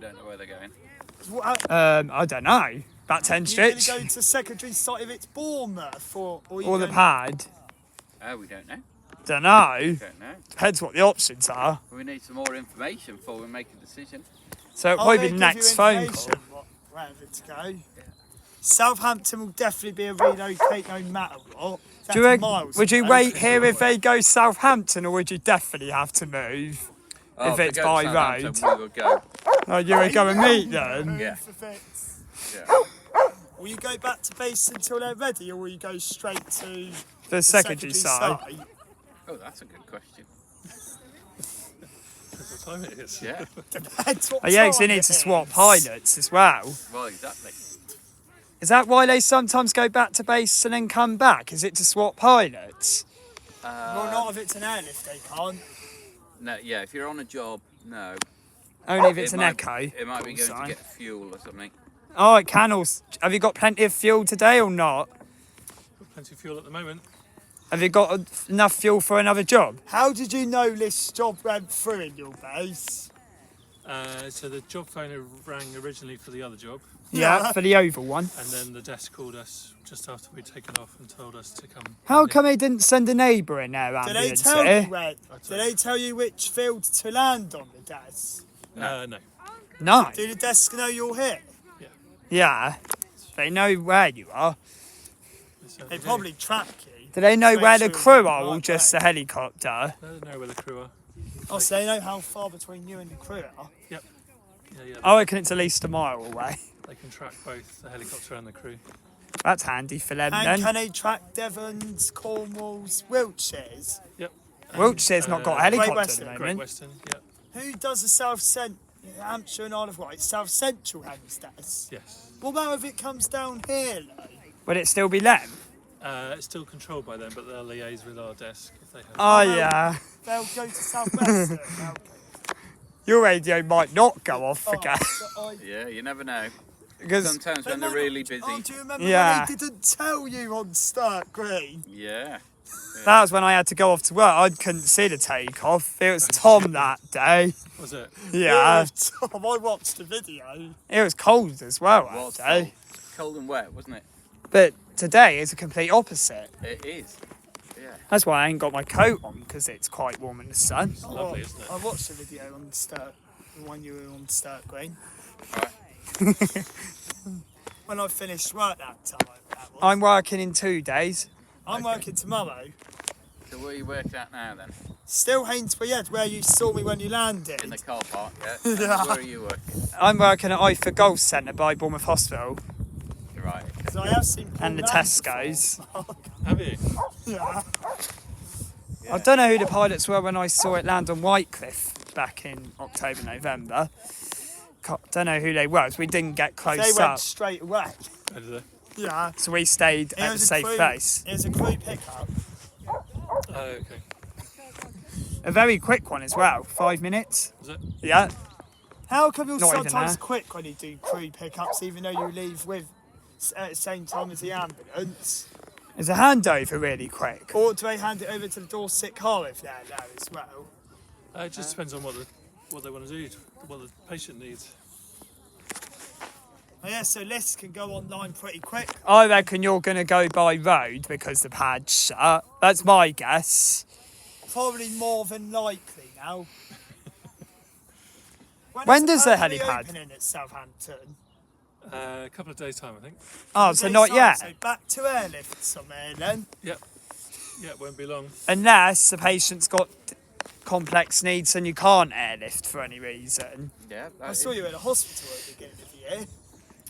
Don't know where they're going. I don't know. About 10 You're going stitch. to go to secondary site if it's Bournemouth or Or the pad. Oh, we don't know. Don't know. Don't know. Depends what the options are. We need some more information before we make a decision. So it'll probably be the next phone call. Wherever to go. Southampton will definitely be a relocate no matter what. Would you wait here if they go Southampton, or would you definitely have to move if it's by road? We will go. Oh, you would go and meet them? Yeah. Yeah. Will you go back to base until they're ready, or will you go straight to The secondary side. Oh, that's a good question. Depends what time it is. Yeah. Depends what Oh yeah, because they time need it to is. swap pilots as well. Well, exactly. Is that why they sometimes go back to base and then come back? Is it to swap pilots? Well, not if it's an airlift, they can't. No, yeah. If you're on a job, no. Only if it's an might, echo. It might be going Sorry. to get fuel or something. Oh, it can also. Have you got plenty of fuel today or not? Got plenty of fuel at the moment. Have you got enough fuel for another job? How did you know this job went through in your base? So the job phone rang originally for the other job, Yeah, for the oval one. and then the desk called us just after we'd taken off and told us to come. How come they didn't send a neighbour in their Did they ambulance tell here? you where? Did they tell you which field to land on the desk? No. No. Do the desk know you're here? Yeah. They know where you are. They probably track you. Do they know Make where the sure crew you're are, or right just way. the helicopter? They know where the crew are. Oh, so they know how far between you and the crew are. Yep. Yeah. I reckon it's at least a mile away. They can track both the helicopter and the crew. That's handy for them And then. can they track Devons, Cornwalls, Wiltshires? Yep. Wiltshire's not got a Great helicopter at Western, the Great moment. Western. Yep. Who does the Hampshire and Isle of Wight? South Central Hems desk. Yes. What about if it comes down here, though? Would it still be them? It's still controlled by them, but they'll liaise with our desk if they have. Oh yeah. They'll go to South Western. Your radio might not go off Oh, again. Yeah, you never know. Because Sometimes when they're really busy. Oh, do you remember Yeah. when they didn't tell you on Sturt Green? Yeah. that was when I had to go off to work. I couldn't see the takeoff. It was Tom that day. Was it? Yeah. Tom, I watched the video. It was cold as well It was that day. cold and wet, wasn't it? But today is a complete opposite. It is. Yeah. That's why I ain't got my coat on, because it's quite warm in the sun. It's lovely, isn't it? I watched the video on Sturt, the one you were on Sturt Green. Right. When I finished work that time. That was. I'm working in 2 days. I'm working tomorrow. So where are you working at now then? Still Hainsbury Head, where you saw me when you landed. In the car park, yeah? Yeah. Where are you working? I'm working at IFA Golf Centre by Bournemouth Hospital You're right. Because I have seen Paul and the land Tesco's. before. Have you? Yeah. I don't know who the pilots were when I saw it land on Whitecliff back in October, November. Don't know who they was. We didn't get They close went up, straight away. How did they? Yeah. so we stayed at a safe place. It was a crew pickup. Oh, okay. A very quick one as well, 5 minutes. Was it? Yeah. How come you're Not even sometimes there. quick when you do crew pickups, even though you leave with at the same time as the ambulance? Is a handover really quick? Or do they hand it over to the Dorset car if they're there as well? It just depends on what they want to do, what the patient needs. Oh, yeah, so lists can go online pretty quick. I reckon you're going to go by road because the pad's shut. That's my guess. Probably more than likely now. When does the early helipad- opening at Southampton? A couple of days' time, I think. Oh, so Days not time, yet. So back to airlifts on there then. Yep. Yeah, it won't be long. Unless the patient's got complex needs and you can't airlift for any reason. Yeah. I saw you at the hospital at the beginning of the year.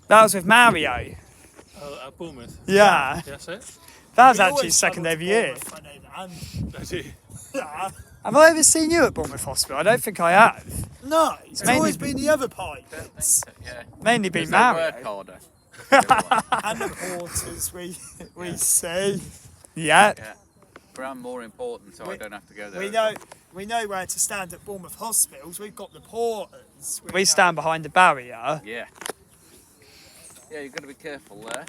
That was with Mario. At Bournemouth. Yeah. Yeah, that's it. That was We actually always second travel every to year. Bournemouth, I know that. I do. Yeah. Have I ever seen you at Bournemouth Hospital? I don't think I have. No, it's mainly- always been the other pilots Yeah. Mainly There's been no Mario. work harder. and the porters we see. Yeah. Yeah. But I'm more important, so I don't have to go there. We know where to stand at Bournemouth hospitals. We've got the porters. We stand behind the barrier. Yeah. Yeah, you've got to be careful there.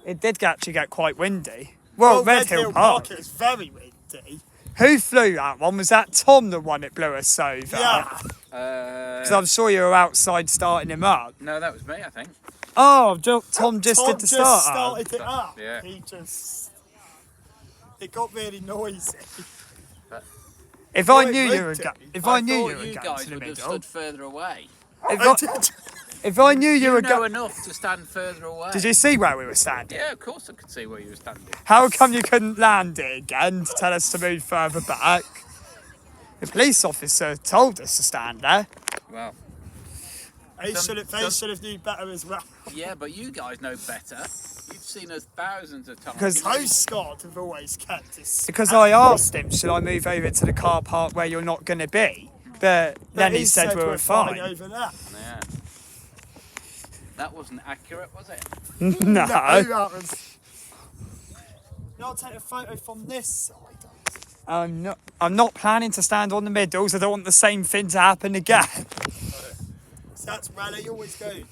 It did actually get quite windy. Well, Red Hill Park. It's very windy. Who flew that one? Was that Tom the one that blew us over? Yeah. Because I'm sure you were outside starting him up. No, that was me, I think. Oh, Tom just Tom did the just start started it up. Yeah. It got really noisy. If Well, I it knew you would were do. if I knew thought you were you going guys to the would have middle, stood further away. if I knew you You were know going, enough to stand further away. did you see where we were standing? Yeah, of course I could see where you were standing. How come you couldn't land it again to tell us to move further back? The police officer told us to stand there. Well, They should have knew better as well. yeah, but you guys know better. You've seen us thousands of times. Because- You know- Coast Guard have always kept us. Because I asked him, should I move over to the car park where you're not going to be? But then he said we were fine. over there. Yeah. That wasn't accurate, was it? No. That was. I'll take a photo from this side. I'm not planning to stand on the middle, so I don't want the same thing to happen again. So that's where they always go to.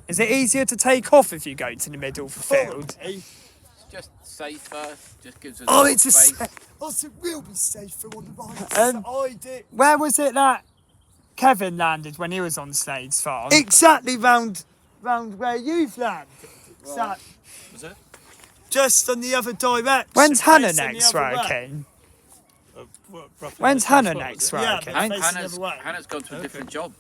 Is it easier to take off if you go to the middle of the field? Probably. It's just safer. Just gives us Oh, more it's a space. Also, we'll be safer on the right Um, side. Where was it that Kevin landed when he was on Slades farm? Exactly round where you've landed. Exactly. Was it? Just on the other direction. When's Hannah facing the next other way. working? Roughly When's the same Hannah spot, next was it? Yeah, working? but- facing the Hannah's, other way. Hannah's gone to a different job.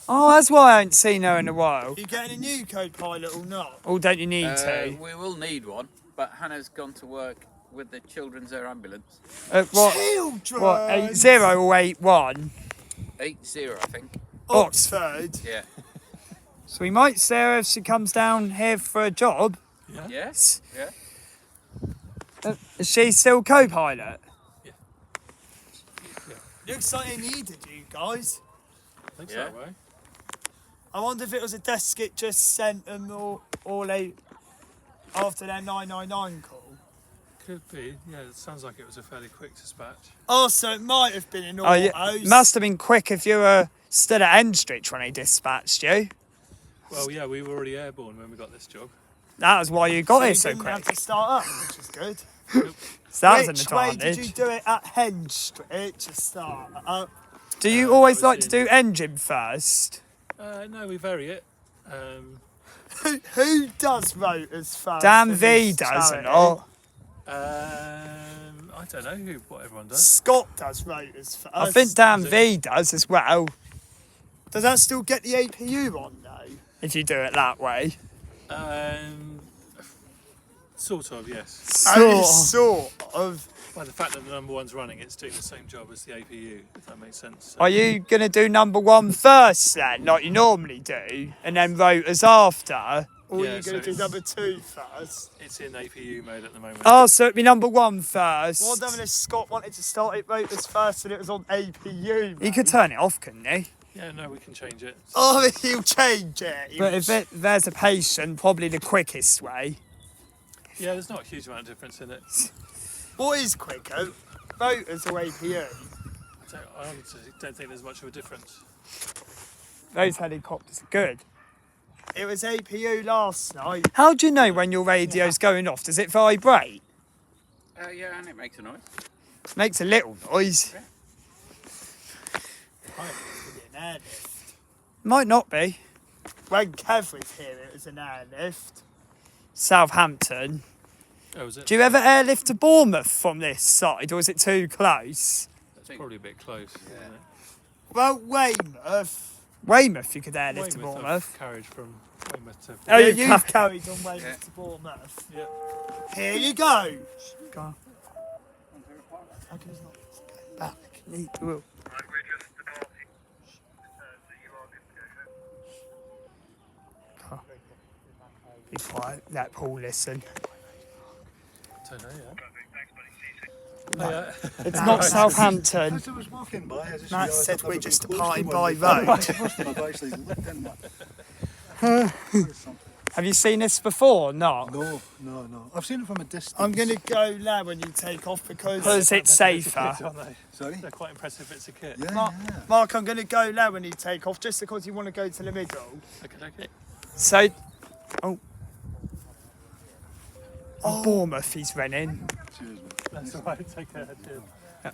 Oh, that's why I ain't seen her in a while. You getting a new co-pilot or not? Oh, don't you need to? We will need one, but Hannah's gone to work with the Children's Air Ambulance. What? Children. What? 80 or 81? 80, I think. Oxford. Yeah. So we might see her if she comes down here for a job. Yeah. Yes. Yeah. Is she still co-pilot? Looks like they needed you guys. I think Yeah. so, right? I wonder if it was a desk it just sent them or they after their 999 call. Could be. Yeah, it sounds like it was a fairly quick dispatch. Also, it might have been an Oh, autos. yeah. Must have been quick if you were still at Endstreet when they dispatched you. Well, yeah, we were already airborne when we got this job. That was why you got So here you so didn't have quick. to start up, which is good. So that was an Which way advantage. did you do it at Hen Street to start up? Do you always was like to in- do engine first? No, we vary it. Who does rotors first? Dan in V this does or charity? not? I don't know what everyone does. Scott does rotors first. I think Dan Is it? V does as well, Does that still get the APU on though? if you do it that way. Sort of, yes. Only So, sort of. By the fact that the number one's running, it's doing the same job as the APU, if that makes sense. So are you going to do number one first then, like you normally do, and then rotors after? Or Yeah, are you so going to do it's- number 2 first? it's in APU mode at the moment. Oh, so it'd be number one first. What if Scott wanted to start it rotors first and it was on APU? He could turn it off, couldn't he? Yeah, no, we can change it. Oh, he'll change it. But if there's a patient, probably the quickest way. Yeah, there's not a huge amount of difference in it. What is quicker? Rotors or APU? I honestly don't think there's much of a difference. Those helicopters are good. It was APU last night. How do you know when your radio's going off? Does it vibrate? Yeah, and it makes a noise. Makes a little noise. An airlift. Might not be. When Kev was here, it was an airlift. Southampton. Oh, is it? Do you ever airlift to Bournemouth from this side, or is it too close? It's probably a bit close. Isn't it? Well, Weymouth. Weymouth, you could airlift to Weymouth, Bournemouth. I've carried from Weymouth to. Oh, Yeah, you you've ca- carried on Weymouth Yeah. to Bournemouth. Yeah. Here you go. Go on. How come he's not going back? Well, be quiet. Let Paul listen. Don't know yet. It's not Southampton. As I was walking by, I just Matt realised said I've we're never just been close to departing one by before. road. I've actually looked in one. Have you seen this before or not? No. I've seen it from a distance. I'm going to go now when you take off because... Because it's safer. Aren't they? Sorry? They're quite impressive bits of kit. Yeah, Mark, yeah. Mark, I'm going to go now when you take off just because you want to go to the middle. Okay. So, oh, Bournemouth he's running. Cheers, man. That's all right. Take care. Cheers.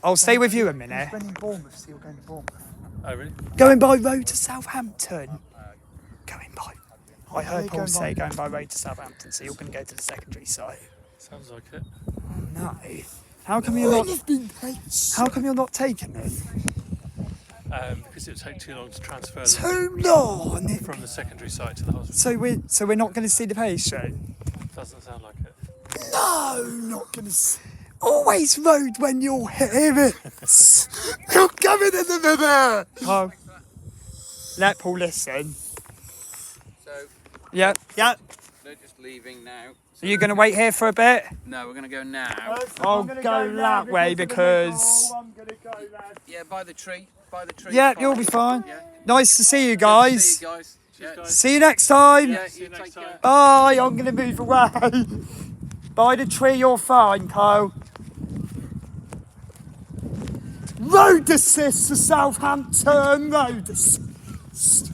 I'll stay with you a minute. When in Bournemouth, so you're going to Bournemouth. Oh, really? Going by road to Southampton. Going by. I heard they Paul going say by? going by road to Southampton, so you're going to go to the secondary site. Sounds like it. No. How come you're not? How come you're not taking it? Because it would take too long to transfer them Too long. from the secondary site to the hospital. So we're not going to see the patient. Doesn't sound like it. No, not going to. Always road when you're here. You're coming in the minute. Oh, let Paul listen. So Yeah. Yeah. they're just leaving now. Are you going to wait here for a bit? No, we're going to go now. I'll I'm gonna go now that way because because. I'm gonna go, lad. Yeah, by the tree. By the tree. Yeah, you'll be fine. Yeah. Nice to see you Good to guys. see you guys. Yeah. guys. See you next time. Yeah, See you you next take time. care. Bye. I'm going to move away. By the tree, you're fine, Kyle. Road assist to Southampton. Road assist.